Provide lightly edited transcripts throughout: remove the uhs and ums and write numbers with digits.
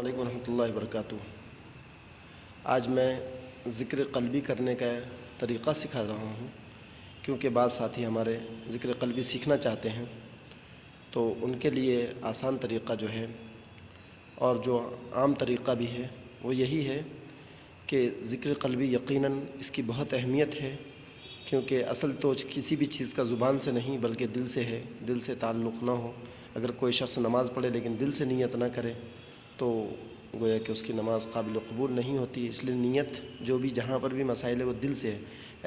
वालेकुम रहमतुल्लाहि वबरकातुहू। आज मैं ज़िक्र क़ल्बी करने का तरीक़ा सिखा रहा हूँ, क्योंकि बाद साथी हमारे ज़िक्र क़ल्बी सीखना चाहते हैं, तो उनके लिए आसान तरीक़ा जो है और जो आम तरीक़ा भी है वो यही है कि ज़िक्र क़ल्बी यकीनन इसकी बहुत अहमियत है, क्योंकि असल तो किसी भी चीज़ का ज़ुबान से नहीं बल्कि दिल से है। दिल से ताल्लुक़ ना हो, अगर कोई शख्स नमाज़ पढ़े लेकिन दिल से नीयत ना करे तो गोया कि उसकी नमाज़ काबिल क़बूल नहीं होती। इसलिए नीयत जो भी जहाँ पर भी मसाइल है वो दिल से है।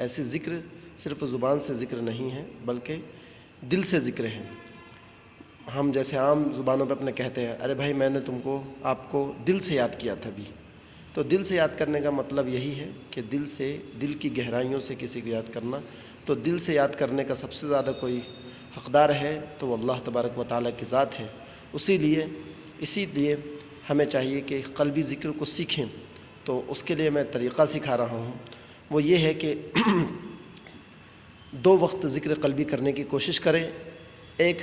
ऐसे ज़िक्र सिर्फ़ ज़ुबान से ज़िक्र नहीं है बल्कि दिल से ज़िक्र है। हम जैसे आम ज़ुबानों पे अपने कहते हैं, अरे भाई मैंने आपको दिल से याद किया था अभी, तो दिल से याद करने का मतलब यही है कि दिल से, दिल की गहराइयों से किसी को याद करना। तो दिल से याद करने का सबसे ज़्यादा कोई हक़दार है तो वो अल्लाह तबारक व तआला की ज़ात है। इसीलिए हमें चाहिए कि क़ल्बी ज़िक्र को सीखें। तो उसके लिए मैं तरीक़ा सिखा रहा हूँ, वो ये है कि 2 वक्त ज़िक्र क़ल्बी करने की कोशिश करें। एक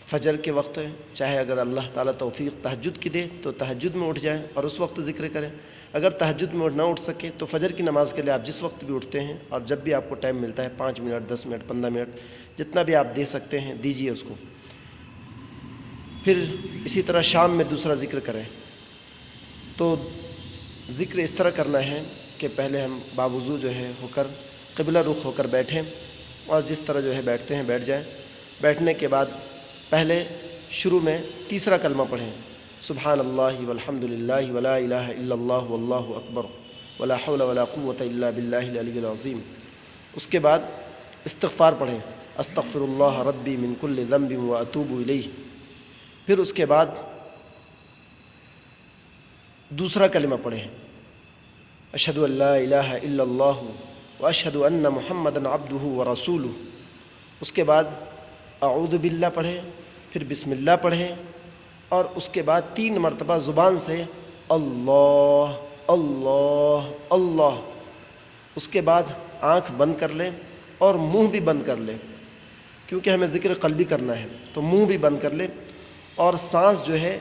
फ़जर के वक्त, चाहे अगर अल्लाह ताला तौफ़ीक़ तहज्जुद की दे तो तहज्जुद में उठ जाएं और उस वक्त ज़िक्र करें। अगर तहज्जुद में ना उठ सके तो फ़जर की नमाज़ के लिए आप जिस वक्त भी उठते हैं और जब भी आपको टाइम मिलता है, 5 मिनट, 10 मिनट, 15 मिनट, जितना भी आप दे सकते हैं दीजिए उसको। फिर इसी तरह शाम में दूसरा ज़िक्र करें। तो ज़िक्र इस तरह करना है कि पहले हम बावुज़ू जो है होकर क़िबला रुख होकर बैठें और जिस तरह जो है बैठते हैं बैठ जाएं। बैठने के बाद पहले शुरू में तीसरा कलमा पढ़ें, सुब्हानल्लाहि वल्हम्दुलिल्लाहि वला इलाहा इल्लल्लाहु वल्लाहु अकबर वला हौला वला कुव्वता इल्ला बिल्लाहिल अलिय्यिल अज़ीम। उसके बाद इस्तिग़फ़ार पढ़ें, अस्तग़फ़िरुल्लाह रब्बी मिन कुल्लि ज़ंबिन व अतूबु इलैहि। फिर उसके बाद दूसरा कलिमा पढ़ें, अशहदु अल्ला इलाहा इल्लल्लाहु व अशहदु अन्ना मुहम्मदन अब्दुहु व रसूलुहु। उसके बाद अऊज़ु बिल्लाह पढ़ें, फिर बिस्मिल्लाह पढ़ें और उसके बाद 3 मरतबा ज़ुबान से अल्लाह अल्लाह अल्लाह। उसके बाद आँख बंद कर लें और मुँह भी बंद कर लें, क्योंकि हमें ज़िक्र क़ल्बी करना है। तो मुँह भी बंद कर लें और सांस जो है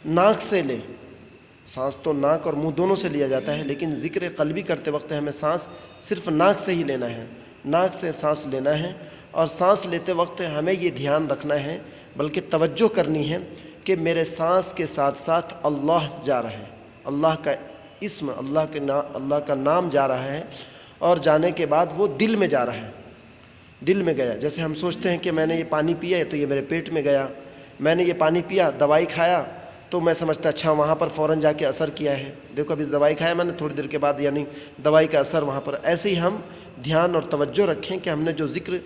नाक से लें। सांस तो नाक और मुंह दोनों से लिया जाता है, लेकिन ज़िक्र क़ल्बी करते वक्त हमें सांस सिर्फ़ नाक से ही लेना है। नाक से सांस लेना है और सांस लेते वक्त हमें ये ध्यान रखना है, बल्कि तवज्जो करनी है कि मेरे सांस के साथ साथ अल्लाह जा रहा है, अल्लाह का इस्म, अल्लाह का नाम जा रहा है और जाने के बाद वो दिल में जा रहा है, दिल में गया। जैसे हम सोचते हैं कि मैंने ये पानी पिया है तो ये मेरे पेट में गया, मैंने ये पानी पिया, दवाई खाया तो मैं समझता अच्छा वहाँ पर फ़ौरन जाके असर किया है। देखो अभी दवाई खाया मैंने, थोड़ी देर के बाद यानी दवाई का असर वहाँ पर। ऐसे ही हम ध्यान और तवज्जो रखें कि हमने जो ज़िक्र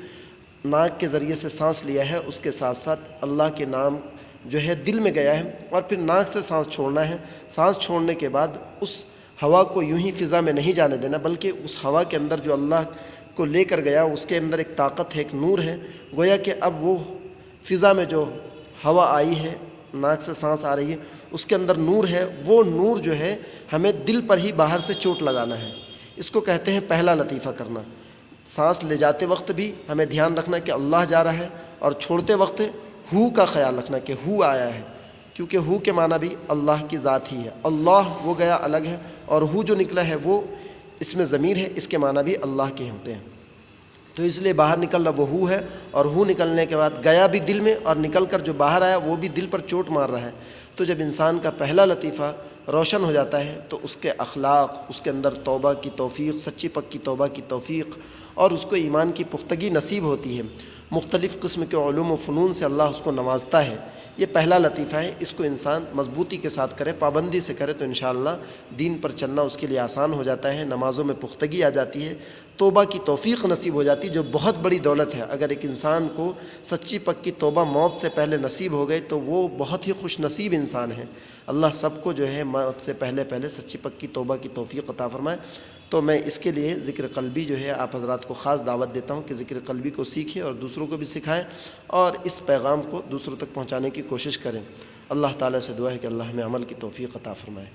नाक के ज़रिए से सांस लिया है उसके साथ साथ अल्लाह के नाम जो है दिल में गया है। और फिर नाक से सांस छोड़ना है। सांस छोड़ने के बाद उस हवा को यूं ही फ़िज़ा में नहीं जाने देना, बल्कि उस हवा के अंदर जो अल्लाह को लेकर गया उसके अंदर एक ताकत है, एक नूर है। गोया कि अब वो फ़िज़ा में जो हवा आई है, नाक से सांस आ रही है, उसके अंदर नूर है। वो नूर जो है हमें दिल पर ही बाहर से चोट लगाना है। इसको कहते हैं पहला लतीफ़ा करना। सांस ले जाते वक्त भी हमें ध्यान रखना कि अल्लाह जा रहा है और छोड़ते वक्त हू का ख्याल रखना कि हू आया है, क्योंकि हू के माना भी अल्लाह की ज़ात ही है। अल्लाह वो गया अलग है और हू जो निकला है वो इसमें ज़मीर है, इसके माना भी अल्लाह के होते हैं। तो इसलिए बाहर निकल रहा वो हू है और हू निकलने के बाद गया भी दिल में और निकल कर जो बाहर आया वो भी दिल पर चोट मार रहा है। तो जब इंसान का पहला लतीफ़ा रोशन हो जाता है तो उसके अखलाक, उसके अंदर तौबा की तौफ़ीक़, सच्ची पक्की तौबा की तौफ़ीक़ और उसको ईमान की पुख्तगी नसीब होती है। मुख्तलिफ़ किस्म के उलूम व फ़नून से अल्लाह उसको नवाजता है। ये पहला लतीफ़ा है। इसको इंसान मजबूती के साथ करे, पाबंदी से करे तो इंशाअल्लाह दीन पर चलना उसके लिए आसान हो जाता है। नमाज़ों में पुख्तगी आ जाती है, तौबा की तौफ़ीक़ नसीब हो जाती है, जो बहुत बड़ी दौलत है। अगर एक इंसान को सच्ची पक्की तौबा मौत से पहले नसीब हो गई तो वो बहुत ही खुश नसीब इंसान है। अल्लाह सबको जो है मौत से पहले सच्ची पक्की तौबा की तौफ़ीक़ अता फ़रमाए। तो मैं इसके लिए ज़िक्र क़ल्बी जो है आप हज़रात को ख़ास दावत देता हूँ कि ज़िक्र क़ल्बी को सीखें और दूसरों को भी सिखाएं और इस पैगाम को दूसरों तक पहुँचाने की कोशिश करें। अल्लाह ताला से दुआ है कि अल्लाह हमें अमल की तौफ़ीक़ अता फ़रमाए।